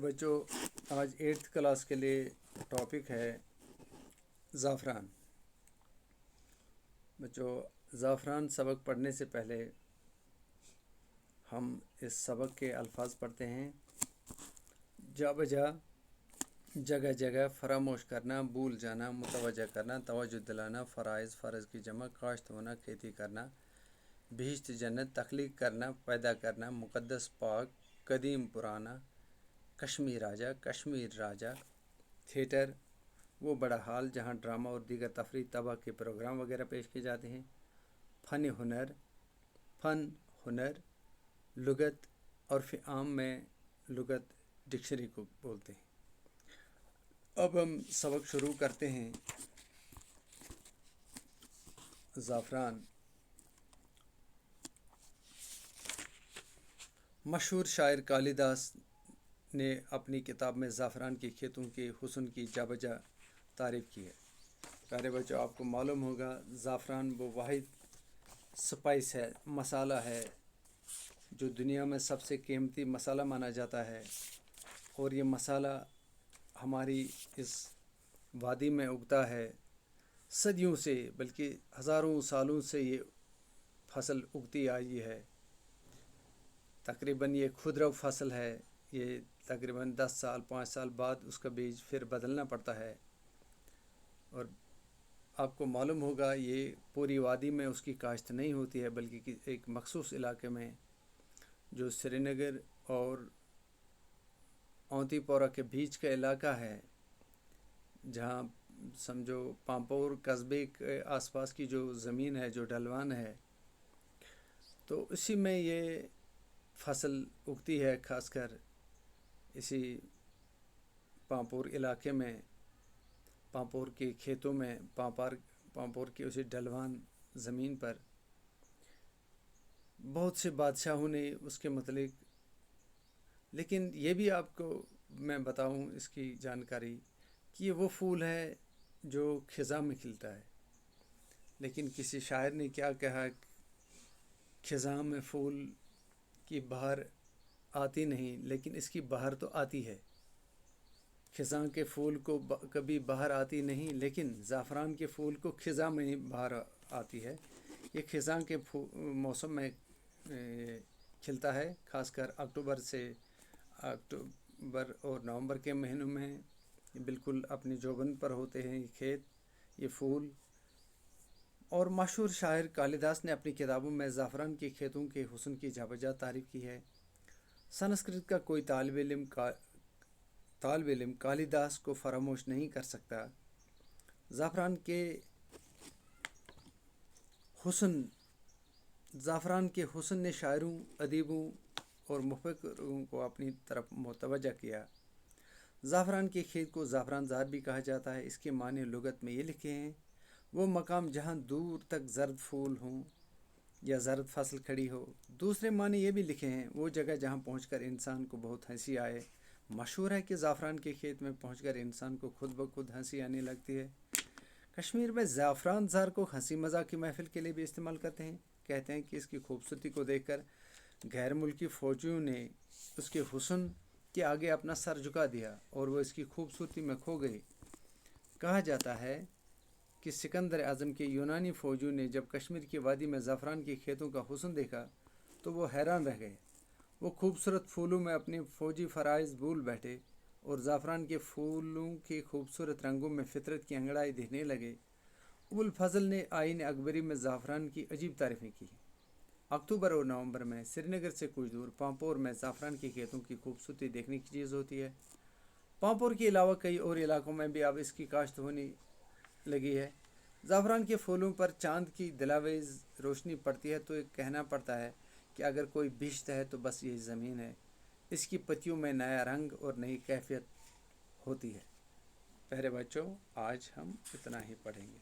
بچوں، آج 8th class کے لیے ٹاپک ہے زعفران۔ بچوں، زعفران سبق پڑھنے سے پہلے ہم اس سبق کے الفاظ پڑھتے ہیں۔ جا بجا، جگہ جگہ، فراموش کرنا، بھول جانا، متوجہ کرنا، توجہ دلانا، فرائض، فرض کی جمع، کاشت ہونا، کھیتی کرنا، بہشت جنت، تخلیق کرنا، پیدا کرنا، مقدس پاک، قدیم پرانا، کشمیر راجہ، تھیٹر وہ بڑا ہال جہاں ڈرامہ اور دیگر تفریح طبع کے پروگرام وغیرہ پیش کیے جاتے ہیں۔ فن ہنر، لغت، عرف عام میں لغت ڈکشنری کو بولتے ہیں۔ اب ہم سبق شروع کرتے ہیں۔ زعفران مشہور شاعر کالیداس نے اپنی کتاب میں زعفران کے کھیتوں کے حسن کی جا بجا تعریف کی ہے۔ پیارے بچوں، آپ کو معلوم ہوگا زعفران وہ واحد سپائس ہے، مسالہ ہے جو دنیا میں سب سے قیمتی مسالہ مانا جاتا ہے، اور یہ مسالہ ہماری اس وادی میں اگتا ہے۔ صدیوں سے بلکہ ہزاروں سالوں سے یہ فصل اگتی آئی ہے۔ تقریباً یہ خودرو فصل ہے۔ یہ تقریباً 10 سال 5 سال بعد اس کا بیج پھر بدلنا پڑتا ہے، اور آپ کو معلوم ہوگا یہ پوری وادی میں اس کی کاشت نہیں ہوتی ہے، بلکہ ایک مخصوص علاقے میں جو سری نگر اور اونتی پورہ کے بیچ کا علاقہ ہے، جہاں سمجھو پامپور قصبے کے آس پاس کی جو زمین ہے، جو ڈھلوان ہے، تو اسی میں یہ فصل اگتی ہے۔ خاص کر اسی پامپور علاقے میں، پامپور کے کھیتوں میں، پامپور کی اسی ڈھلوان زمین پر بہت سے بادشاہوں نے اس کے متعلق، لیکن یہ بھی آپ کو میں بتاؤں اس کی جانکاری کہ یہ وہ پھول ہے جو خزاں میں کھلتا ہے۔ لیکن کسی شاعر نے کیا کہا، خزاں میں پھول کی بہار آتی نہیں، لیکن اس کی بہار تو آتی ہے۔ خزاں کے پھول کو کبھی بہار آتی نہیں، لیکن زعفران کے پھول کو خزاں میں ہی بہار آتی ہے۔ یہ خزاں کے موسم میں کھلتا ہے، خاص کر اکتوبر اور نومبر کے مہینوں میں بالکل اپنی جوبن پر ہوتے ہیں یہ کھیت، یہ پھول۔ اور مشہور شاعر کالیداس نے اپنی کتابوں میں زعفران کے کھیتوں کے حسن کی جا بجا تعریف کی ہے۔ سنسکرت کا کوئی طالب علم کالیداس کو فراموش نہیں کر سکتا۔ زعفران کے حسن نے شاعروں، ادیبوں اور مفکروں کو اپنی طرف متوجہ کیا۔ زعفران کے کھیت کو زعفران زار بھی کہا جاتا ہے۔ اس کے معنی لغت میں یہ لکھے ہیں: وہ مقام جہاں دور تک زرد پھول ہوں یا زرد فصل کھڑی ہو۔ دوسرے معنی یہ بھی لکھے ہیں: وہ جگہ جہاں پہنچ کر انسان کو بہت ہنسی آئے۔ مشہور ہے کہ زعفران کے کھیت میں پہنچ کر انسان کو خود بخود ہنسی آنے لگتی ہے۔ کشمیر میں زعفران زار کو ہنسی مذاق کی محفل کے لیے بھی استعمال کرتے ہیں۔ کہتے ہیں کہ اس کی خوبصورتی کو دیکھ کر غیر ملکی فوجیوں نے اس کے حسن کے آگے اپنا سر جھکا دیا اور وہ اس کی خوبصورتی میں کھو گئے۔ کہا جاتا ہے کہ سکندر اعظم کے یونانی فوجیوں نے جب کشمیر کی وادی میں زعفران کے کھیتوں کا حسن دیکھا تو وہ حیران رہ گئے۔ وہ خوبصورت پھولوں میں اپنے فوجی فرائض بھول بیٹھے اور زعفران کے پھولوں کے خوبصورت رنگوں میں فطرت کی انگڑائی دیکھنے لگے۔ ابو الفضل نے آئین اکبری میں زعفران کی عجیب تعریفیں کی۔ اکتوبر اور نومبر میں سری نگر سے کچھ دور پامپور میں زعفران کے کھیتوں کی خوبصورتی دیکھنے کی چیز ہوتی ہے۔ پامپور کے علاوہ کئی اور علاقوں میں بھی اب اس کی کاشت ہونے لگی ہے۔ زعفران کے پھولوں پر چاند کی دلاویز روشنی پڑتی ہے تو ایک کہنا پڑتا ہے کہ اگر کوئی بہشت ہے تو بس یہی زمین ہے۔ اس کی پتیوں میں نیا رنگ اور نئی کیفیت ہوتی ہے۔ پیارے بچوں، آج ہم اتنا ہی پڑھیں گے۔